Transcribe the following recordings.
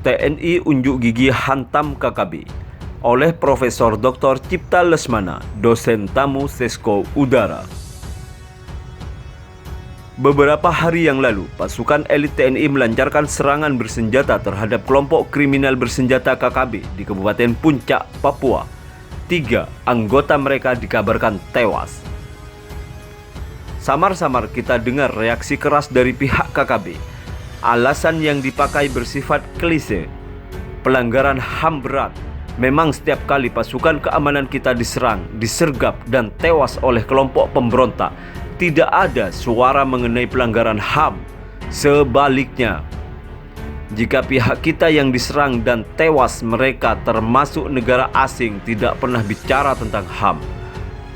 TNI unjuk gigi hantam KKB oleh Profesor Dr. Cipta Lesmana, dosen tamu Sesko Udara. Beberapa hari yang lalu, pasukan elit TNI melancarkan serangan bersenjata terhadap kelompok kriminal bersenjata KKB di Kabupaten Puncak, Papua. 3 anggota mereka dikabarkan tewas. Samar-samar kita dengar reaksi keras dari pihak KKB. Alasan yang dipakai bersifat klise. Pelanggaran HAM berat. Memang setiap kali pasukan keamanan kita diserang, disergap, dan tewas oleh kelompok pemberontak, tidak ada suara mengenai pelanggaran HAM. Sebaliknya, jika pihak kita yang diserang dan tewas, mereka termasuk negara asing tidak pernah bicara tentang HAM.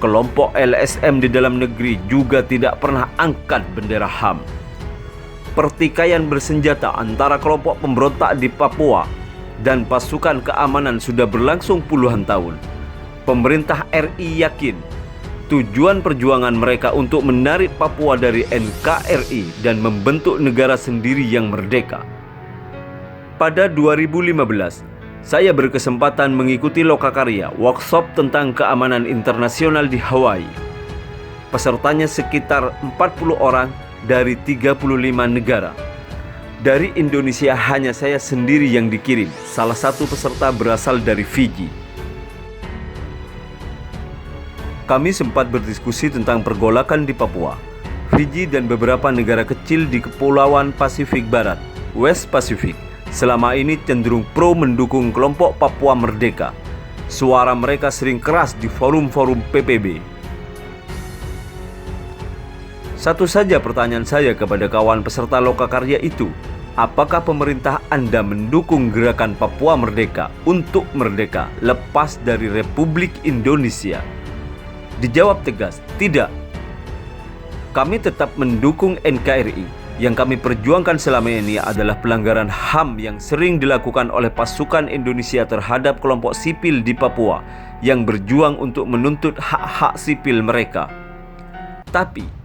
Kelompok LSM di dalam negeri juga tidak pernah angkat bendera HAM. Pertikaian bersenjata antara kelompok pemberontak di Papua dan pasukan keamanan sudah berlangsung puluhan tahun. Pemerintah RI yakin tujuan perjuangan mereka untuk menarik Papua dari NKRI dan membentuk negara sendiri yang merdeka. Pada 2015, saya berkesempatan mengikuti lokakarya workshop tentang keamanan internasional di Hawaii. Pesertanya sekitar 40 orang dari 35 negara. Dari Indonesia hanya saya sendiri yang dikirim. Salah satu peserta berasal dari Fiji. Kami sempat berdiskusi tentang pergolakan di Papua, Fiji dan beberapa negara kecil di Kepulauan Pasifik Barat, West Pacific, selama ini cenderung pro mendukung kelompok Papua Merdeka. Suara mereka sering keras di forum-forum PPB. Satu saja pertanyaan saya kepada kawan peserta lokakarya itu. Apakah pemerintah Anda mendukung gerakan Papua Merdeka untuk merdeka lepas dari Republik Indonesia? Dijawab tegas, tidak. Kami tetap mendukung NKRI. Yang kami perjuangkan selama ini adalah pelanggaran HAM yang sering dilakukan oleh pasukan Indonesia terhadap kelompok sipil di Papua yang berjuang untuk menuntut hak-hak sipil mereka. Tapi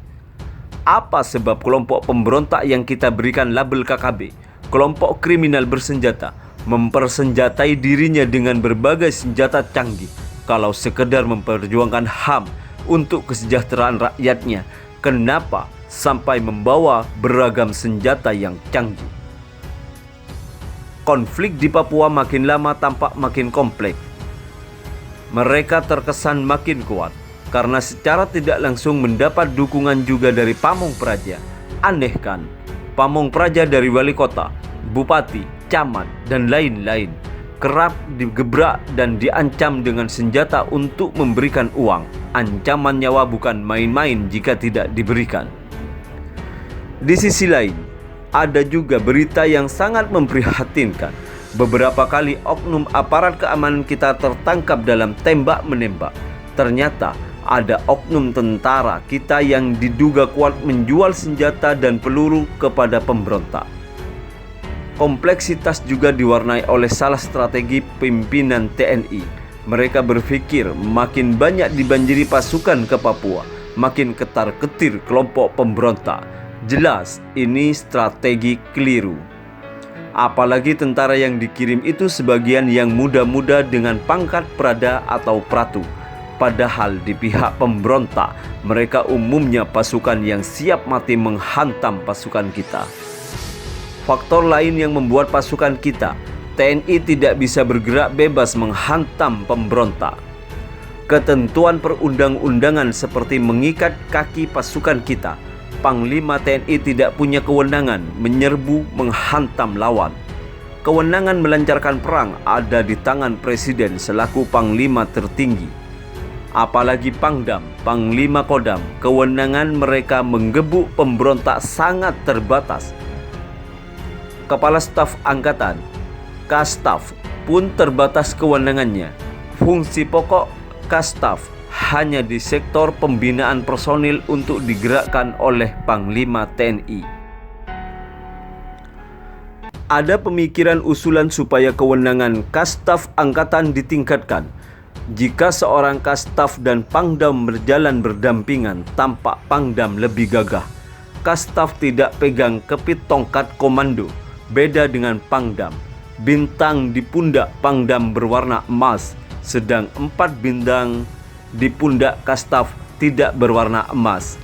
apa sebab kelompok pemberontak yang kita berikan label KKB, kelompok kriminal bersenjata, mempersenjatai dirinya dengan berbagai senjata canggih kalau sekedar memperjuangkan HAM untuk kesejahteraan rakyatnya? Kenapa sampai membawa beragam senjata yang canggih? Konflik di Papua makin lama tampak makin kompleks. Mereka terkesan makin kuat karena secara tidak langsung mendapat dukungan juga dari pamong praja. Aneh kan? Pamong praja dari wali kota, bupati, camat, dan lain-lain kerap digebrak dan diancam dengan senjata untuk memberikan uang. Ancaman nyawa bukan main-main jika tidak diberikan. Di sisi lain, ada juga berita yang sangat memprihatinkan. Beberapa kali oknum aparat keamanan kita tertangkap dalam tembak-menembak. Ternyata ada oknum tentara kita yang diduga kuat menjual senjata dan peluru kepada pemberontak. Kompleksitas juga diwarnai oleh salah strategi pimpinan TNI. Mereka berpikir makin banyak dibanjiri pasukan ke Papua, makin ketar-ketir kelompok pemberontak. Jelas ini strategi keliru. Apalagi tentara yang dikirim itu sebagian yang muda-muda dengan pangkat prada atau pratu. Padahal di pihak pemberontak, mereka umumnya pasukan yang siap mati menghantam pasukan kita. Faktor lain yang membuat pasukan kita, TNI, tidak bisa bergerak bebas menghantam pemberontak. Ketentuan perundang-undangan seperti mengikat kaki pasukan kita. Panglima TNI tidak punya kewenangan menyerbu menghantam lawan. Kewenangan melancarkan perang ada di tangan Presiden selaku Panglima tertinggi. Apalagi Pangdam, Panglima Kodam, kewenangan mereka menggebuk pemberontak sangat terbatas. Kepala Staf Angkatan, Kastaf, pun terbatas kewenangannya. Fungsi pokok Kastaf hanya di sektor pembinaan personil untuk digerakkan oleh Panglima TNI. Ada pemikiran usulan supaya kewenangan Kastaf Angkatan ditingkatkan. Jika seorang Kastaf dan Pangdam berjalan berdampingan, tampak Pangdam lebih gagah. Kastaf tidak pegang kepit tongkat komando, beda dengan Pangdam. bintang di pundak Pangdam berwarna emas, sedang 4 bintang di pundak Kastaf tidak berwarna emas.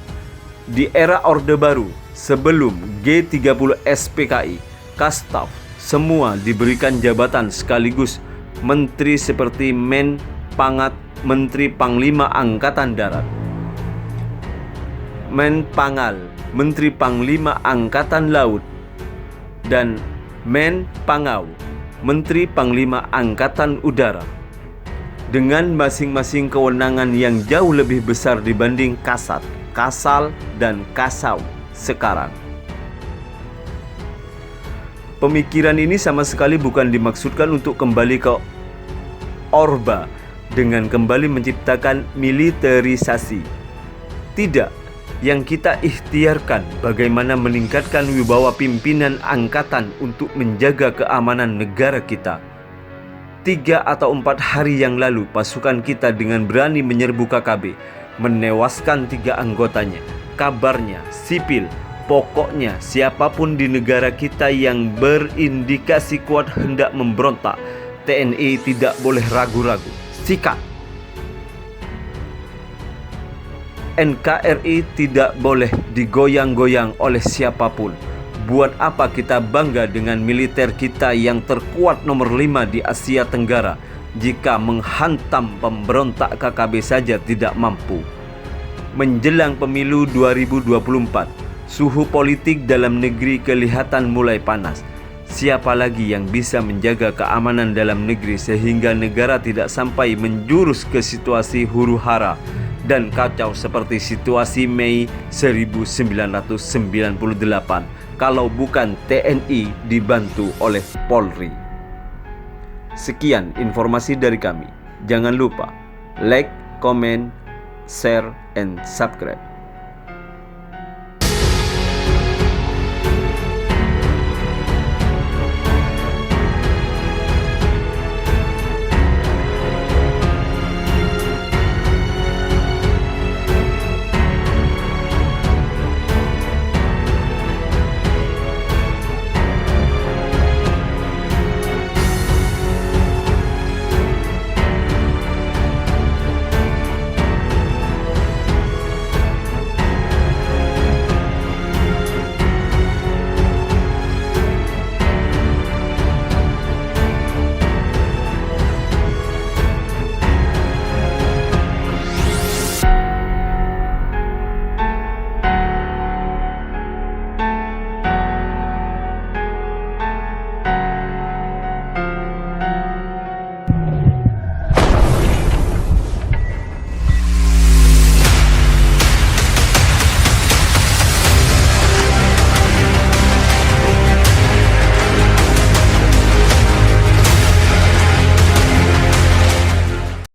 Di era Orde Baru, sebelum G30 SPKI, Kastaf semua diberikan jabatan sekaligus menteri seperti Men Pangat, Menteri Panglima Angkatan Darat, Men Pangal, Menteri Panglima Angkatan Laut, dan Men Pangau, Menteri Panglima Angkatan Udara, dengan masing-masing kewenangan yang jauh lebih besar dibanding Kasat, Kasal, dan Kasau sekarang. Pemikiran ini sama sekali bukan dimaksudkan untuk kembali ke Orba dengan kembali menciptakan militerisasi. Tidak, yang kita ikhtiarkan bagaimana meningkatkan wibawa pimpinan angkatan untuk menjaga keamanan negara kita. 3 atau 4 hari yang lalu pasukan kita dengan berani menyerbu KKB, menewaskan 3 anggotanya. Kabarnya sipil. Pokoknya siapapun di negara kita yang berindikasi kuat hendak memberontak, TNI tidak boleh ragu-ragu. Sikat. NKRI tidak boleh digoyang-goyang oleh siapapun. Buat apa kita bangga dengan militer kita yang terkuat nomor 5 di Asia Tenggara jika menghantam pemberontak KKB saja tidak mampu? Menjelang pemilu 2024, suhu politik dalam negeri kelihatan mulai panas. Siapa lagi yang bisa menjaga keamanan dalam negeri sehingga negara tidak sampai menjurus ke situasi huru-hara dan kacau seperti situasi Mei 1998 kalau bukan TNI dibantu oleh Polri. Sekian informasi dari kami. Jangan lupa like, comment, share, and subscribe.